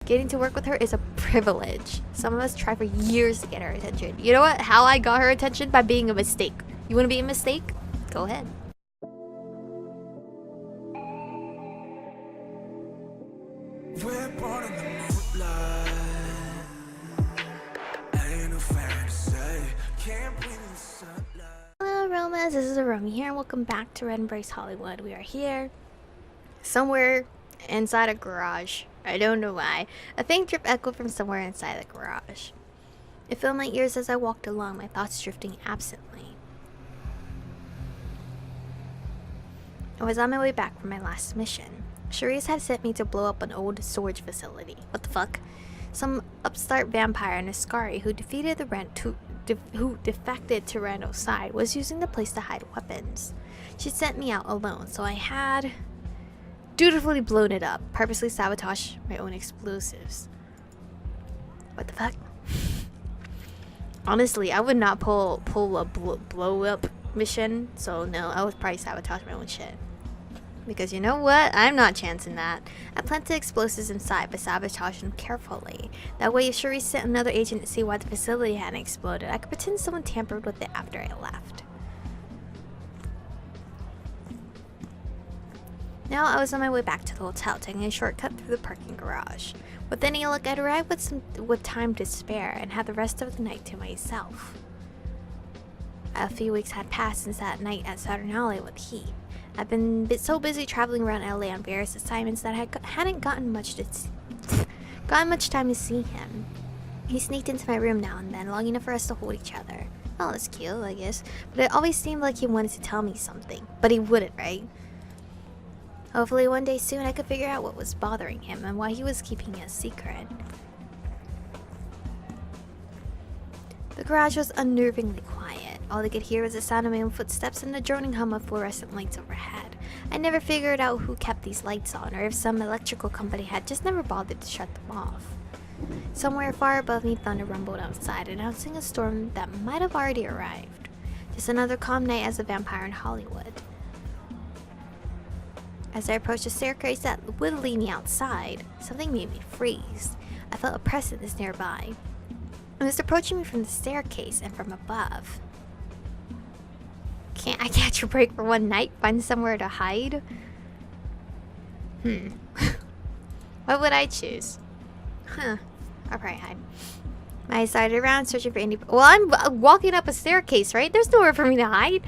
Getting to work with her is a privilege. Some of us try for years to get her attention. You know what? How I got her attention? By being a mistake. You want to be a mistake? Go ahead. We're born in the moonlight. Ain't no fantasy. Can't breathe in the sunlight. Hello, Aromas. This is Aromie here, and welcome back to Red Embrace Hollywood. We are here, somewhere inside a garage. I don't know why. A faint drip echoed from somewhere inside the garage. It filled my ears as I walked along, my thoughts drifting absently. I was on my way back from my last mission. Charisse had sent me to blow up an old storage facility. What the fuck? Some upstart vampire and Ascari who defected to Randall's side was using the place to hide weapons. She sent me out alone, so I had dutifully blown it up, purposely sabotage my own explosives. What the fuck? Honestly, I would not pull a blow up mission, so no, I would probably sabotage my own shit. Because you know what? I'm not chancing that. I planted explosives inside, but sabotaged them carefully. That way, if Charisse sent another agent to see why the facility hadn't exploded, I could pretend someone tampered with it after I left. Now I was on my way back to the hotel, taking a shortcut through the parking garage. With any luck, I'd arrived with time to spare and had the rest of the night to myself. A few weeks had passed since that night at Saturnalia with Heath. I've been so busy traveling around LA on various assignments that I hadn't gotten much time to see him. He sneaked into my room now and then, long enough for us to hold each other. Oh, that's cute, I guess. But it always seemed like he wanted to tell me something. But he wouldn't, right? Hopefully one day soon I could figure out what was bothering him and why he was keeping it a secret. The garage was unnervingly quiet. All I could hear was the sound of my own footsteps and the droning hum of fluorescent lights overhead. I never figured out who kept these lights on, or if some electrical company had just never bothered to shut them off. Somewhere far above me, thunder rumbled outside, announcing a storm that might have already arrived. Just another calm night as a vampire in Hollywood. As I approached the staircase that would lead me outside, something made me freeze. I felt a presence nearby. It was approaching me from the staircase and from above. Can't I catch a break for one night? Find somewhere to hide? What would I choose? I'll probably hide. I started around searching for any... Well, I'm walking up a staircase, right? There's nowhere for me to hide.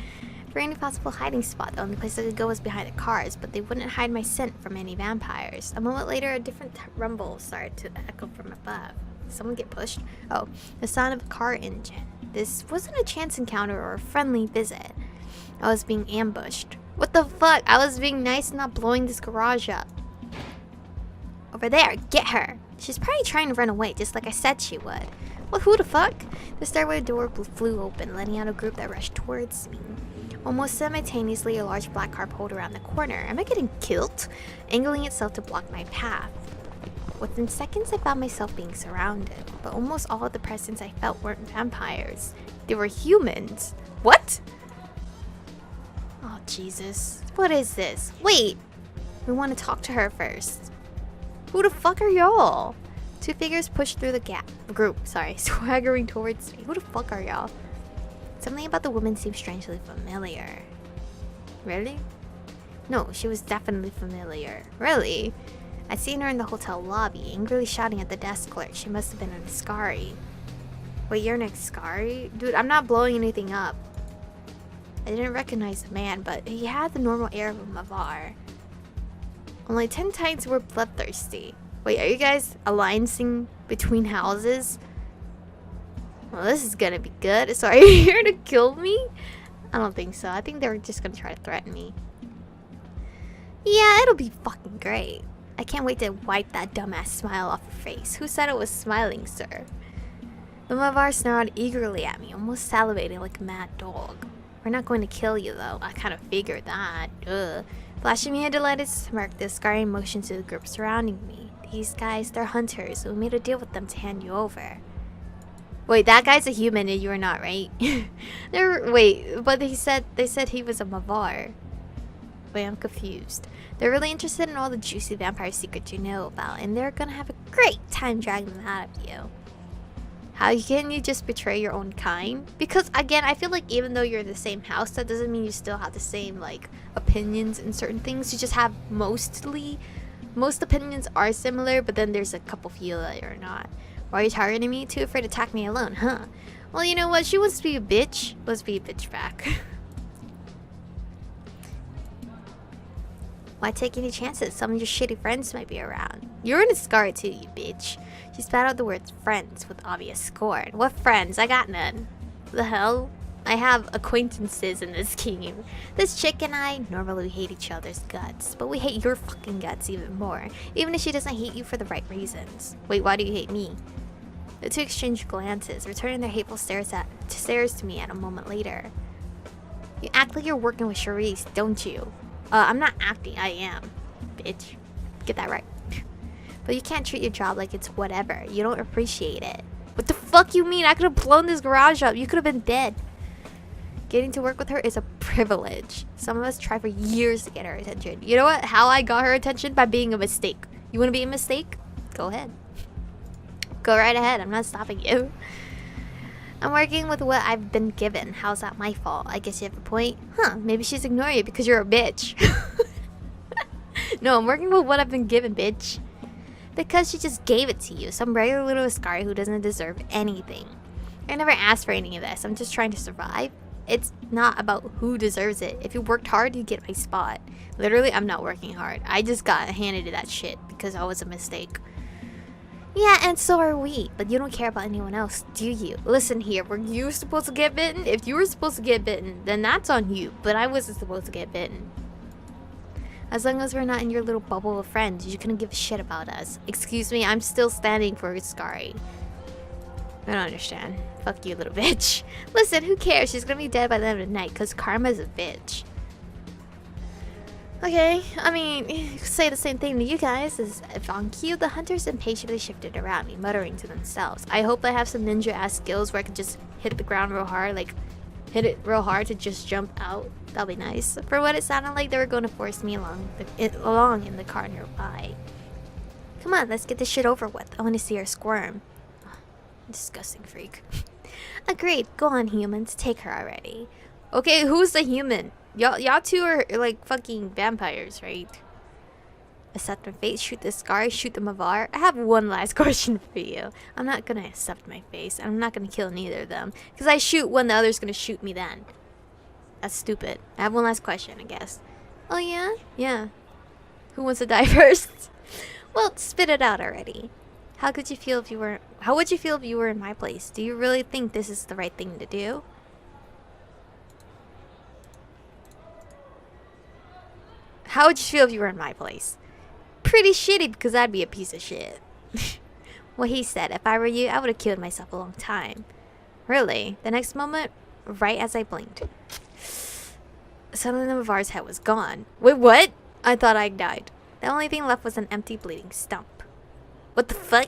For any possible hiding spot, the only place I could go was behind the cars, but they wouldn't hide my scent from any vampires. A moment later, a different rumble started to echo from above. Did someone get pushed? Oh, the sound of a car engine. This wasn't a chance encounter or a friendly visit. I was being ambushed. What the fuck? I was being nice and not blowing this garage up. Over there, get her. She's probably trying to run away, just like I said she would. Well, who the fuck? The stairway door flew open, letting out a group that rushed towards me. Almost simultaneously, a large black car pulled around the corner. Am I getting killed? Angling itself to block my path. Within seconds, I found myself being surrounded, but almost all of the presence I felt weren't vampires. They were humans. What? Oh, Jesus. What is this? Wait! We want to talk to her first. Who the fuck are y'all? Two figures pushed through the group, swaggering towards me. Who the fuck are y'all? Something about the woman seemed strangely familiar. Really? No, she was definitely familiar. Really? I'd seen her in the hotel lobby, angrily shouting at the desk clerk. She must have been an Ascari. Wait, you're an Ascari? Dude, I'm not blowing anything up. I didn't recognize the man, but he had the normal air of a Mavar. Only 10 times were bloodthirsty. Wait, are you guys alliancing between houses? Well, this is gonna be good. So are you here to kill me? I don't think so. I think they're just gonna try to threaten me. Yeah, it'll be fucking great. I can't wait to wipe that dumbass smile off her face. Who said it was smiling, sir? The Mavar snarled eagerly at me, almost salivating like a mad dog. We're not going to kill you, though. I kind of figured that. Ugh. Flashing me a delighted smirk, the Ascari motioned to the group surrounding me. These guys, they're hunters, so we made a deal with them to hand you over. Wait, that guy's a human and you are not, right? Wait, but they said he was a Mavar. Wait, I'm confused. They're really interested in all the juicy vampire secrets you know about, and they're gonna have a great time dragging them out of you. How can you just betray your own kind? Because again, I feel like even though you're in the same house, that doesn't mean you still have the same like opinions in certain things. You just have most opinions are similar, but then there's a couple feel that are not. Why are you targeting me? Too afraid to attack me alone, huh? Well, you know what? She wants to be a bitch. Let's be a bitch back. Why take any chances? Some of your shitty friends might be around. You're in a scar too, you bitch. She spat out the words friends with obvious scorn. What friends? I got none. The hell? I have acquaintances in this game. This chick and I normally hate each other's guts, but we hate your fucking guts even more, even if she doesn't hate you for the right reasons. Wait, why do you hate me? The two exchanged glances, returning their hateful stares to me at a moment later. You act like you're working with Charisse, don't you? I'm not acting, I am. Bitch. Get that right. But you can't treat your job like it's whatever. You don't appreciate it. What the fuck you mean? I could have blown this garage up. You could have been dead. Getting to work with her is a privilege. Some of us try for years to get her attention. You know what? How I got her attention? By being a mistake. You want to be a mistake? Go ahead. Go right ahead. I'm not stopping you. I'm working with what I've been given. How's that my fault? I guess you have a point. Huh, maybe she's ignoring you because you're a bitch. No, I'm working with what I've been given, bitch. Because she just gave it to you. Some regular little Ascari who doesn't deserve anything. I never asked for any of this. I'm just trying to survive. It's not about who deserves it. If you worked hard, you get my spot. Literally, I'm not working hard. I just got handed that shit because I was a mistake. Yeah, and so are we. But you don't care about anyone else, do you? Listen here, were you supposed to get bitten? If you were supposed to get bitten, then that's on you. But I wasn't supposed to get bitten. As long as we're not in your little bubble of friends, you couldn't give a shit about us. Excuse me, I'm still standing for Ascari. I don't understand. Fuck you, little bitch. Listen, who cares? She's gonna be dead by the end of the night, because karma's a bitch. Okay, I mean, you could say the same thing to you guys. As if on cue, the hunters impatiently shifted around me, muttering to themselves. I hope I have some ninja-ass skills where I can just hit the ground real hard, like, hit it real hard to just jump out. That'll be nice. For what it sounded like, they were going to force me along in the car nearby. Come on, let's get this shit over with. I want to see her squirm. Disgusting freak. Agreed. Go on, humans. Take her already. Okay, who's the human? Y'all two are like fucking vampires, right? Accept my face, shoot the scar, shoot the Mavar. I have one last question for you. I'm not gonna accept my face, and I'm not gonna kill neither of them. Because I shoot one, the other's gonna shoot me then. That's stupid. I have one last question, I guess. Oh yeah? Yeah. Who wants to die first? Well, spit it out already. How would you feel if you were in my place? Do you really think this is the right thing to do? How would you feel if you were in my place? Pretty shitty, because I'd be a piece of shit. Well, he said, if I were you, I would have killed myself a long time. Really? The next moment, right as I blinked, suddenly the Mavar's head was gone. Wait, what? I thought I died. The only thing left was an empty, bleeding stump. What the fuck?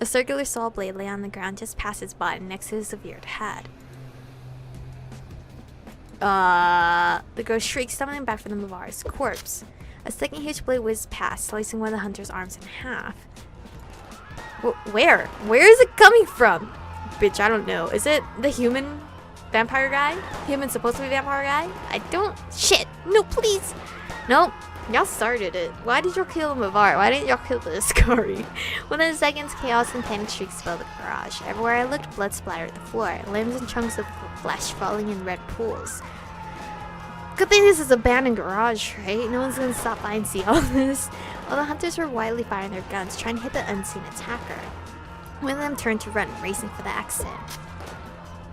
A circular saw blade lay on the ground just past his body next to his severed head. The ghost shrieked, stumbling back from the Mavar's corpse. A second huge blade whizzed past, slicing one of the hunter's arms in half. Where? Where is it coming from? Bitch, I don't know. Is it the human vampire guy? Human supposed to be vampire guy? I don't... Shit! No, please! Nope. Y'all started it. Why did y'all kill the Mavar? Why didn't y'all kill the Ascari? Within seconds, chaos and panic shrieks filled the garage. Everywhere I looked, blood splattered the floor, limbs and chunks of flesh falling in red pools. Good thing this is an abandoned garage, right? No one's gonna stop by and see all this. While the hunters were wildly firing their guns, trying to hit the unseen attacker. One of them turned to run, racing for the accident.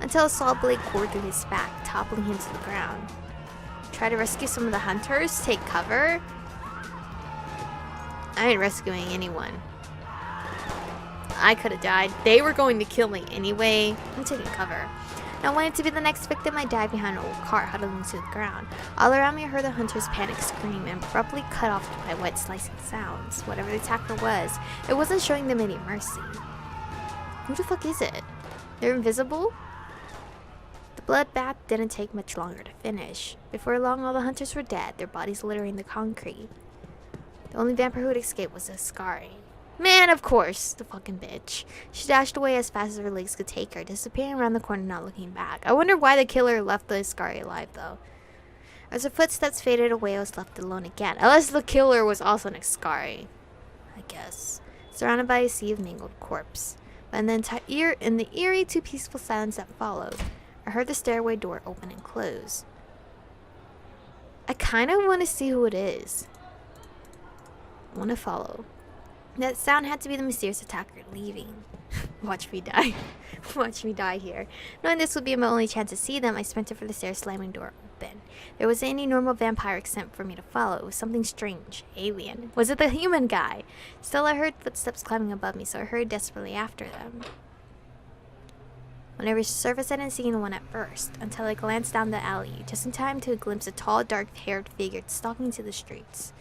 Until a saw blade poured through his back, toppling him to the ground. Try to rescue some of the hunters? Take cover? I ain't rescuing anyone. I could have died. They were going to kill me anyway. I'm taking cover. Now, wanting to be the next victim, I dived behind an old car, huddling to the ground. All around me, I heard the hunter's panic scream and abruptly cut off by wet, slicing sounds. Whatever the attacker was, it wasn't showing them any mercy. Who the fuck is it? They're invisible? The bloodbath didn't take much longer to finish. Before long, all the hunters were dead, their bodies littering the concrete. The only vampire who had escaped was Ascari. Man, of course, the fucking bitch. She dashed away as fast as her legs could take her, disappearing around the corner, not looking back. I wonder why the killer left the Ascari alive, though. As her footsteps faded away, I was left alone again. Unless the killer was also an Ascari. I guess. Surrounded by a sea of mangled corpse. But in the eerie, too peaceful silence that followed, I heard the stairway door open and close. I kind of want to see who it is. I want to follow. That sound had to be the mysterious attacker leaving. Watch me die. Watch me die here. Knowing this would be my only chance to see them, I sprinted for the stairs, slamming the door open. There wasn't any normal vampire except for me to follow. It was something strange. Alien. Was it the human guy? Still, I heard footsteps climbing above me, so I hurried desperately after them. When I reached the surface, I didn't see anyone at first, until I glanced down the alley, just in time to glimpse a tall, dark-haired figure stalking to the streets.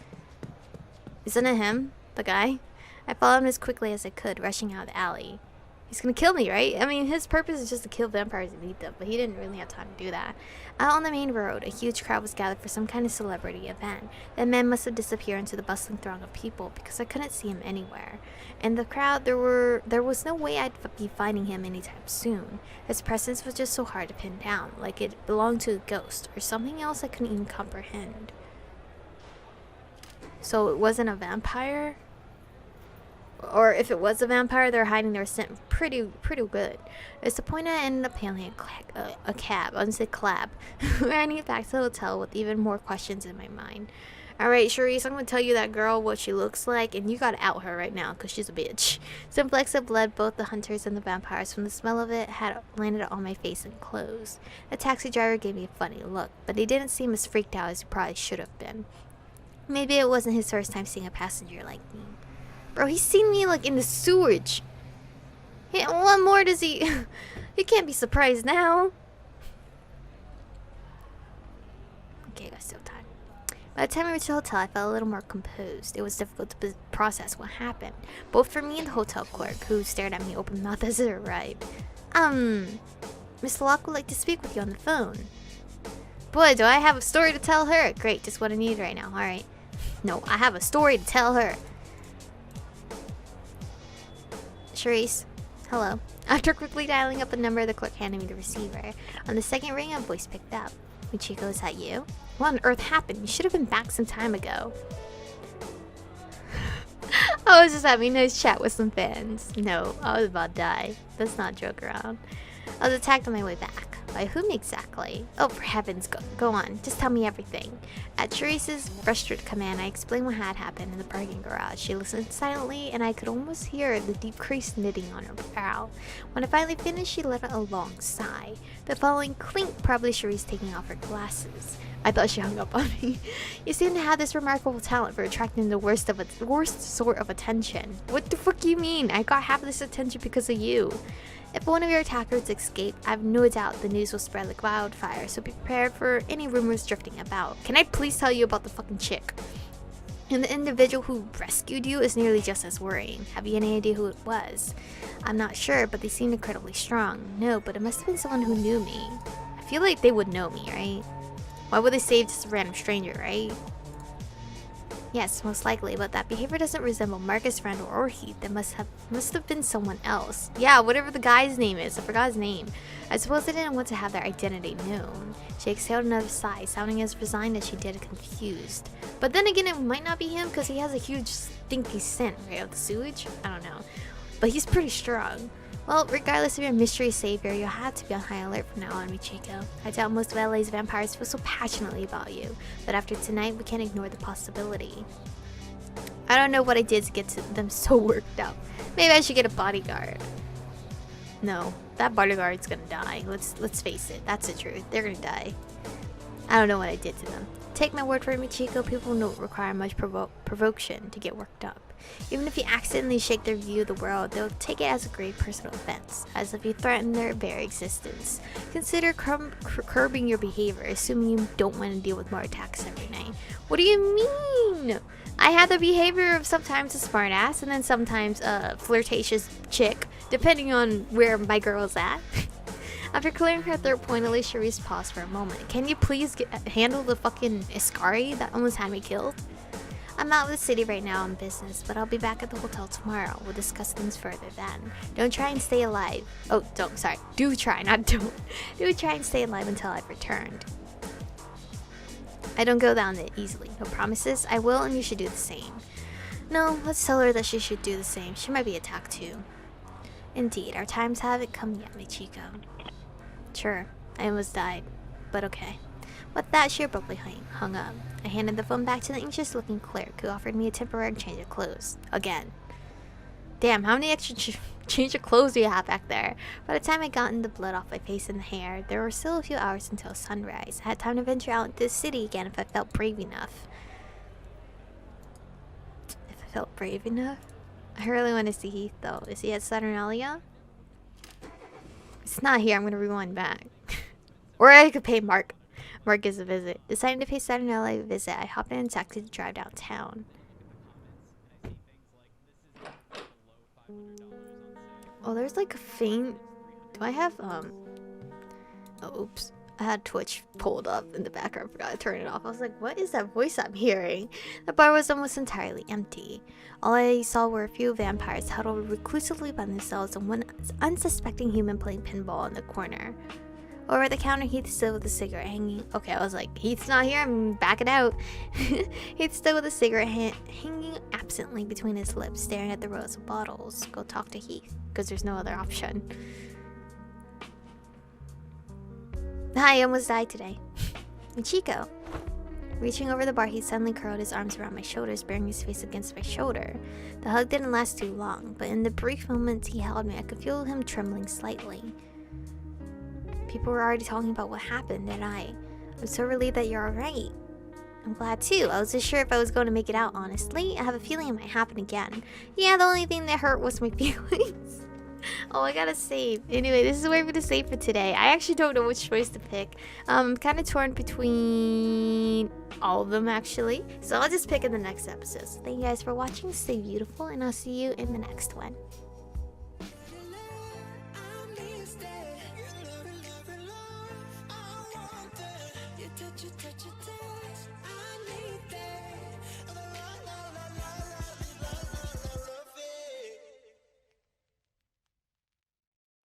Isn't it him? The guy? I followed him as quickly as I could, rushing out of the alley. He's gonna kill me, right? I mean, his purpose is just to kill vampires and eat them, but he didn't really have time to do that. Out on the main road, a huge crowd was gathered for some kind of celebrity event. That man must have disappeared into the bustling throng of people, because I couldn't see him anywhere. In the crowd, there was no way I'd be finding him anytime soon. His presence was just so hard to pin down, like it belonged to a ghost, or something else I couldn't even comprehend. So it wasn't a vampire? Or if it was a vampire, they're hiding their scent pretty good. It's the point I ended up hailing a cab. I wouldn't say clab. Ran back to the hotel with even more questions in my mind. Alright, Charisse, I'm gonna tell you that girl what she looks like, and you gotta out her right now, because she's a bitch. Some flecks of blood, both the hunters and the vampires, from the smell of it, had landed on my face and clothes. The taxi driver gave me a funny look, but he didn't seem as freaked out as he probably should have been. Maybe it wasn't his first time seeing a passenger like me. Bro, he's seen me, like, in the sewage. Yeah, what more does he... He can't be surprised now. Okay, I got still time. By the time I reached the hotel, I felt a little more composed. It was difficult to process what happened, both for me and the hotel clerk, who stared at me open-mouthed as it arrived. Miss Locke would like to speak with you on the phone. Boy, do I have a story to tell her. Great, just what I need right now. Alright. No, I have a story to tell her. Charisse, hello. After quickly dialing up a number, the clerk handed me the receiver. On the second ring, a voice picked up. Michiko, is that you? What on earth happened? You should have been back some time ago. I was just having a nice chat with some fans. No, I was about to die. Let's not joke around. I was attacked on my way back. By whom exactly? Oh, for heavens, go on. Just tell me everything. At Charisse's frustrated command, I explained what had happened in the parking garage. She listened silently, and I could almost hear the deep crease knitting on her brow. When I finally finished, she let out a long sigh. The following clink, probably Charisse taking off her glasses. I thought she hung up on me. You seem to have this remarkable talent for attracting the worst sort of attention. What the fuck you mean? I got half of this attention because of you. If one of your attackers escaped, I have no doubt the news will spread like wildfire, so be prepared for any rumors drifting about. Can I please tell you about the fucking chick? And the individual who rescued you is nearly just as worrying. Have you any idea who it was? I'm not sure, but they seemed incredibly strong. No, but it must have been someone who knew me. I feel like they would know me, right? Why would they save just a random stranger, right? Yes, most likely, but that behavior doesn't resemble Marcus, Randall, or Heath. It must have been someone else. Yeah, whatever the guy's name is. I forgot his name. I suppose they didn't want to have their identity known. She exhaled another sigh, sounding as resigned as she did confused. But then again, it might not be him because he has a huge stinky scent, right, of the sewage? I don't know. But he's pretty strong. Well, regardless of your mystery savior, you'll have to be on high alert from now on, Michiko. I doubt most of LA's vampires feel so passionately about you, but after tonight, we can't ignore the possibility. I don't know what I did to get them so worked up. Maybe I should get a bodyguard. No, that bodyguard's gonna die. Let's face it, that's the truth. They're gonna die. I don't know what I did to them. Take my word for it, Michiko, people don't require much provocation to get worked up. Even if you accidentally shake their view of the world, they'll take it as a grave personal offense, as if you threaten their very existence. Consider curbing your behavior, assuming you don't want to deal with more attacks every night. What do you mean? I have the behavior of sometimes a smartass and then sometimes a flirtatious chick, depending on where my girl's at. After clearing her throat pointedly, Charisse paused for a moment. Can you please handle the fucking Iscari that almost had me killed? I'm out of the city right now on business, but I'll be back at the hotel tomorrow. We'll discuss things further then. Don't try and stay alive. Oh, don't, sorry. Do try, not don't. Do try and stay alive until I've returned. I don't go down that easily. No promises. I will, and you should do the same. No, let's tell her that she should do the same. She might be attacked too. Indeed, our times haven't come yet, my Chico. Sure, I almost died, but okay. With that, she abruptly hung up. I handed the phone back to the anxious-looking clerk, who offered me a temporary change of clothes. Again. Damn, how many extra change of clothes do you have back there? By the time I gotten the blood off my face and hair, there were still a few hours until sunrise. I had time to venture out into the city again if I felt brave enough. If I felt brave enough? I really want to see Heath, though. Is he at Saturnalia? It's not here. I'm going to rewind back. Or I could pay Marcus a visit. Deciding to pay Saturnalia a visit, I hopped in a taxi to drive downtown. Oh, there's like a faint... Do I have, Oh, oops. I had Twitch pulled up in the background. I forgot to turn it off. I was like, what is that voice I'm hearing? The bar was almost entirely empty. All I saw were a few vampires huddled reclusively by themselves and one unsuspecting human playing pinball in the corner. Over at the counter, Heath stood with a cigarette hanging... Okay, I was like, Heath's not here, I'm backing out. Heath stood with a cigarette hanging absently between his lips, staring at the rows of bottles. Go talk to Heath, because there's no other option. Hi, I almost died today. Michiko. Reaching over the bar, he suddenly curled his arms around my shoulders, bearing his face against my shoulder. The hug didn't last too long, but in the brief moments he held me, I could feel him trembling slightly. People were already talking about what happened, and I'm so relieved that you're alright. I'm glad too. I wasn't sure if I was going to make it out, honestly. I have a feeling it might happen again. Yeah, the only thing that hurt was my feelings. Oh, I gotta save. Anyway, this is where I'm gonna save for today. I actually don't know which choice to pick. I'm kind of torn between all of them, actually. So I'll just pick in the next episode. So thank you guys for watching. Stay beautiful, and I'll see you in the next one.